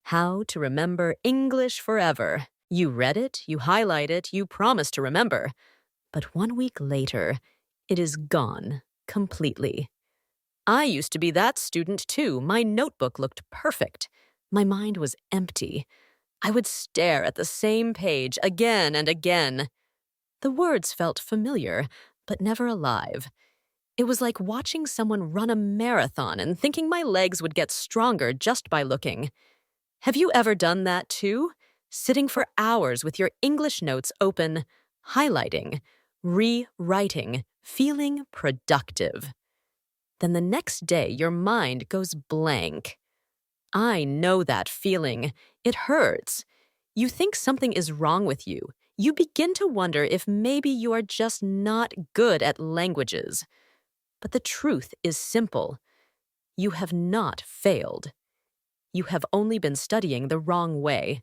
How to Remember English Forever. You read it, you highlight it, you promise to remember. But 1 week later, it is gone completely. I used to be that student too. My notebook looked perfect. My mind was empty. I would stare at the same page again and again. The words felt familiar, but never alive. It was like watching someone run a marathon and thinking my legs would get stronger just by looking. Have you ever done that too? Sitting for hours with your English notes open, highlighting, rewriting, feeling productive. Then the next day, your mind goes blank. I know that feeling. It hurts. You think something is wrong with you. You begin to wonder if maybe you are just not good at languages. But the truth is simple. You have not failed. You have only been studying the wrong way.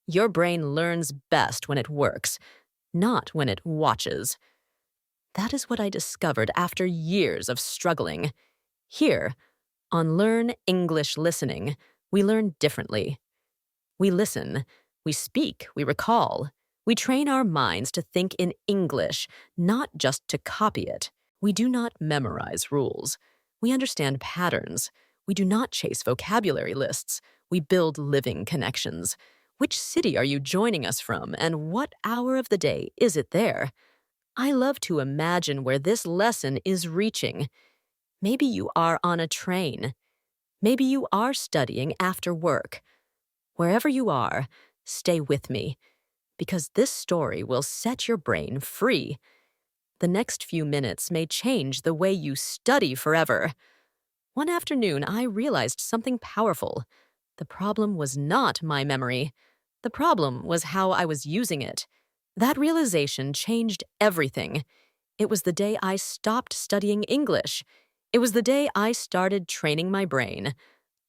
Your brain learns best when it works, not when it watches. That is what I discovered after years of struggling. Here, on Learn English Listening, we learn differently. We listen, we speak, we recall. We train our minds to think in English, not just to copy it. We do not memorize rules. We understand patterns. We do not chase vocabulary lists. We build living connections. Which city are you joining us from, and what hour of the day is it there? I love to imagine where this lesson is reaching. Maybe you are on a train. Maybe you are studying after work. Wherever you are, stay with me, because this story will set your brain free. The next few minutes may change the way you study forever. One afternoon, I realized something powerful. The problem was not my memory. The problem was how I was using it. That realization changed everything. It was the day I stopped studying English. It was the day I started training my brain.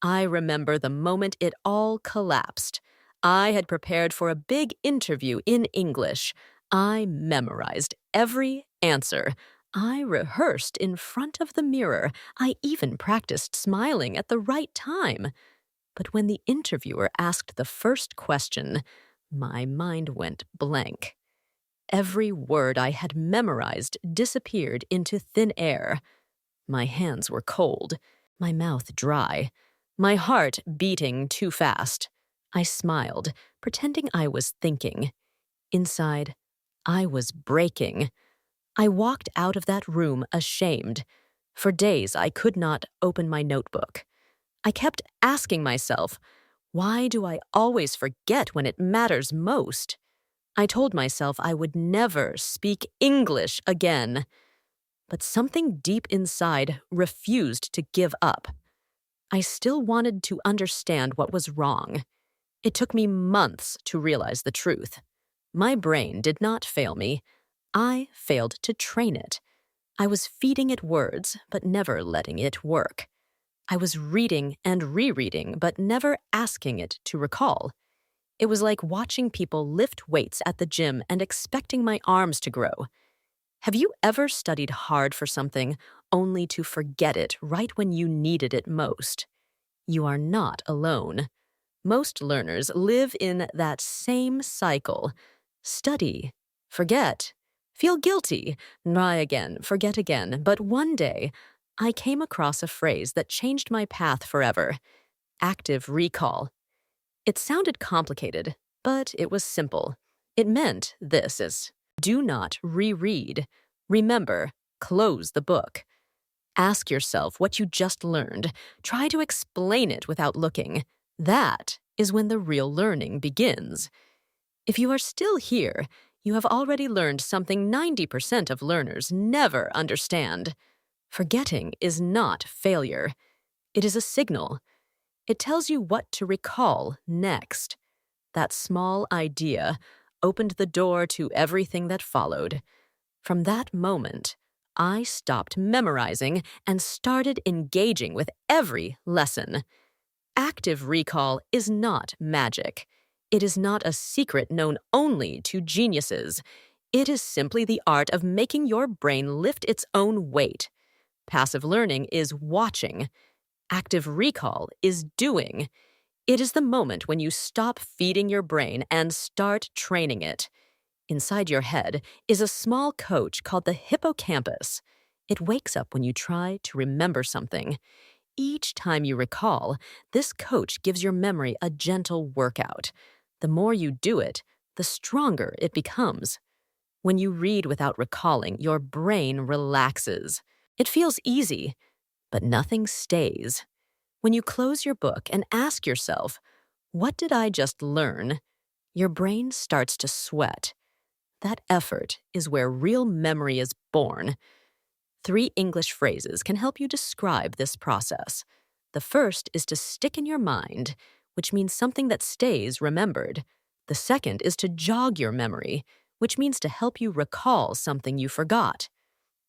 I remember the moment it all collapsed. I had prepared for a big interview in English. I memorized every answer. I rehearsed in front of the mirror. I even practiced smiling at the right time. But when the interviewer asked the first question, my mind went blank. Every word I had memorized disappeared into thin air. My hands were cold, my mouth dry, my heart beating too fast. I smiled, pretending I was thinking. Inside, I was breaking. I walked out of that room ashamed. For days, I could not open my notebook. I kept asking myself, why do I always forget when it matters most? I told myself I would never speak English again. But something deep inside refused to give up. I still wanted to understand what was wrong. It took me months to realize the truth. My brain did not fail me. I failed to train it. I was feeding it words, but never letting it work. I was reading and rereading, but never asking it to recall. It was like watching people lift weights at the gym and expecting my arms to grow. Have you ever studied hard for something only to forget it right when you needed it most? You are not alone. Most learners live in that same cycle. Study, forget, feel guilty, try again, forget again. But one day, I came across a phrase that changed my path forever: active recall. It sounded complicated, but it was simple. It meant this is: do not reread. Remember, close the book. Ask yourself what you just learned. Try to explain it without looking. That is when the real learning begins. If you are still here, you have already learned something 90% of learners never understand. Forgetting is not failure. It is a signal. It tells you what to recall next. That small idea opened the door to everything that followed. From that moment, I stopped memorizing and started engaging with every lesson. Active recall is not magic. It is not a secret known only to geniuses. It is simply the art of making your brain lift its own weight. Passive learning is watching. Active recall is doing. It is the moment when you stop feeding your brain and start training it. Inside your head is a small coach called the hippocampus. It wakes up when you try to remember something. Each time you recall, this coach gives your memory a gentle workout. The more you do it, the stronger it becomes. When you read without recalling, your brain relaxes. It feels easy, but nothing stays. When you close your book and ask yourself, "What did I just learn?" your brain starts to sweat. That effort is where real memory is born. 3 English phrases can help you describe this process. The first is to stick in your mind, which means something that stays remembered. The second is to jog your memory, which means to help you recall something you forgot.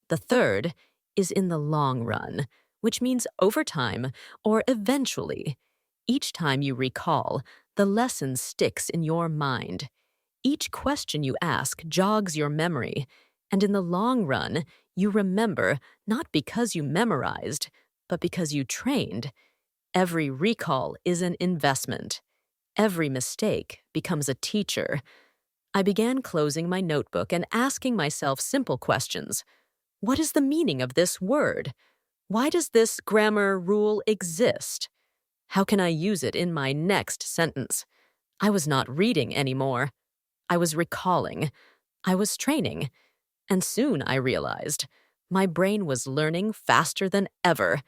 The third is in the long run, which means over time or eventually. Each time you recall, the lesson sticks in your mind. Each question you ask jogs your memory, and in the long run, you remember not because you memorized, but because you trained. Every recall is an investment. Every mistake becomes a teacher. I began closing my notebook and asking myself simple questions. What is the meaning of this word? Why does this grammar rule exist? How can I use it in my next sentence? I was not reading anymore. I was recalling. I was training. And soon I realized my brain was learning faster than ever.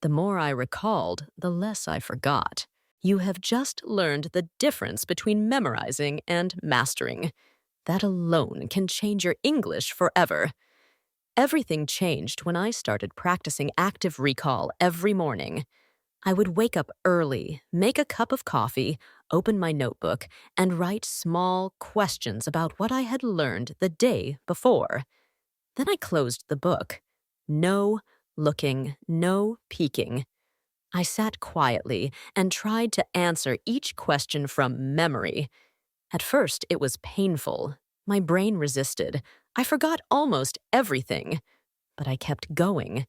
The more I recalled, the less I forgot. You have just learned the difference between memorizing and mastering. That alone can change your English forever. Everything changed when I started practicing active recall every morning. I would wake up early, make a cup of coffee, open my notebook, and write small questions about what I had learned the day before. Then I closed the book. No looking, no peeking. I sat quietly and tried to answer each question from memory. At first, it was painful. My brain resisted. I forgot almost everything. But I kept going.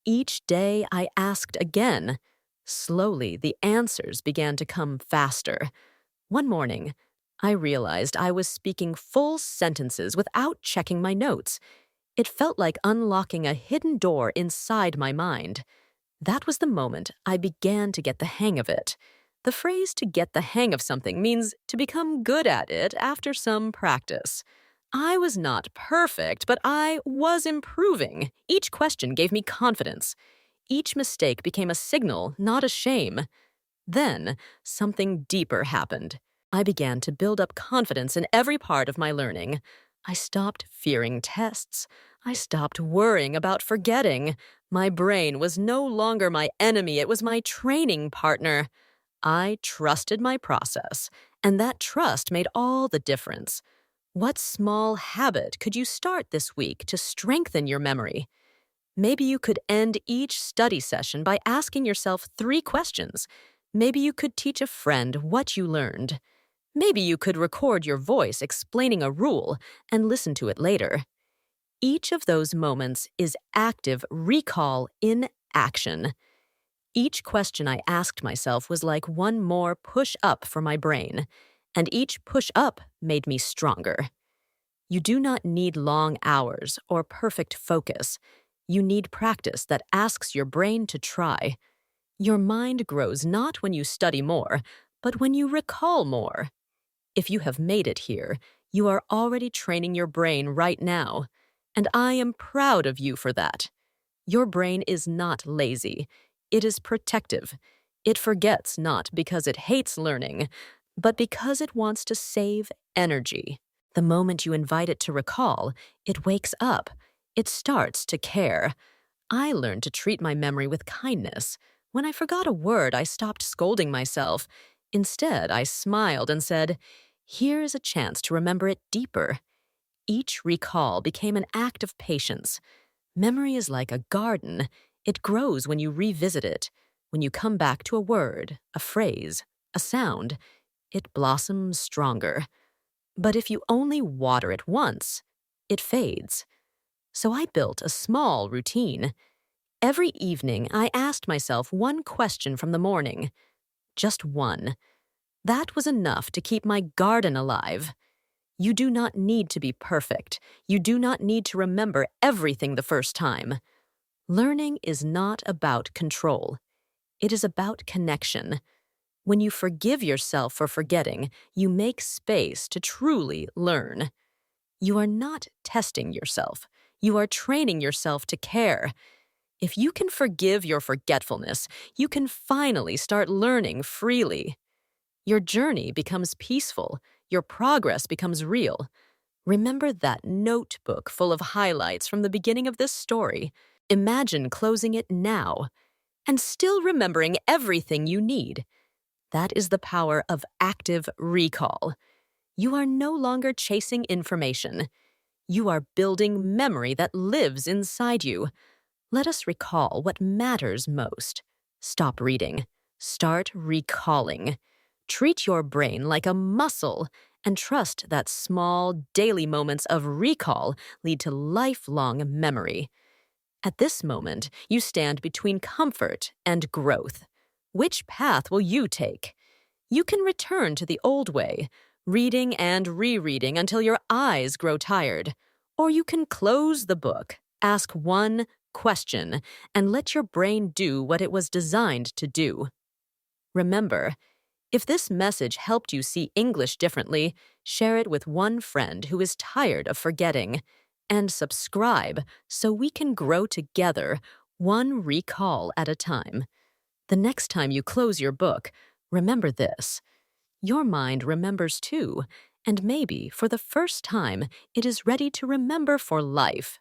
Each day, I asked again. Slowly, the answers began to come faster. One morning, I realized I was speaking full sentences without checking my notes. It felt like unlocking a hidden door inside my mind. That was the moment I began to get the hang of it. The phrase "to get the hang of something" means to become good at it after some practice. I was not perfect, but I was improving. Each question gave me confidence. Each mistake became a signal, not a shame. Then, something deeper happened. I began to build up confidence in every part of my learning. I stopped fearing tests. I stopped worrying about forgetting. My brain was no longer my enemy, it was my training partner. I trusted my process, and that trust made all the difference. What small habit could you start this week to strengthen your memory? Maybe you could end each study session by asking yourself 3 questions. Maybe you could teach a friend what you learned. Maybe you could record your voice explaining a rule and listen to it later. Each of those moments is active recall in action. Each question I asked myself was like one more push-up for my brain, and each push-up made me stronger. You do not need long hours or perfect focus. You need practice that asks your brain to try. Your mind grows not when you study more, but when you recall more. If you have made it here, you are already training your brain right now, and I am proud of you for that. Your brain is not lazy. It is protective. It forgets not because it hates learning, but because it wants to save energy. The moment you invite it to recall, it wakes up. It starts to care. I learned to treat my memory with kindness. When I forgot a word, I stopped scolding myself. Instead, I smiled and said, "Here is a chance to remember it deeper." Each recall became an act of patience. Memory is like a garden. It grows when you revisit it. When you come back to a word, a phrase, a sound, it blossoms stronger. But if you only water it once, it fades. So I built a small routine. Every evening, I asked myself one question from the morning. just one. That was enough to keep my garden alive. You do not need to be perfect. You do not need to remember everything the first time. Learning is not about control. It is about connection. When you forgive yourself for forgetting, you make space to truly learn. You are not testing yourself. You are training yourself to care. If you can forgive your forgetfulness, you can finally start learning freely. Your journey becomes peaceful. Your progress becomes real. Remember that notebook full of highlights from the beginning of this story. Imagine closing it now and still remembering everything you need. That is the power of active recall. You are no longer chasing information. You are building memory that lives inside you. Let us recall what matters most. Stop reading. Start recalling. Treat your brain like a muscle and trust that small, daily moments of recall lead to lifelong memory. At this moment, you stand between comfort and growth. Which path will you take? You can return to the old way, reading and rereading until your eyes grow tired. Or you can close the book, ask one question, and let your brain do what it was designed to do. Remember, if this message helped you see English differently, share it with one friend who is tired of forgetting. And subscribe so we can grow together, one recall at a time. The next time you close your book, remember this. Your mind remembers too, and maybe, for the first time, it is ready to remember for life.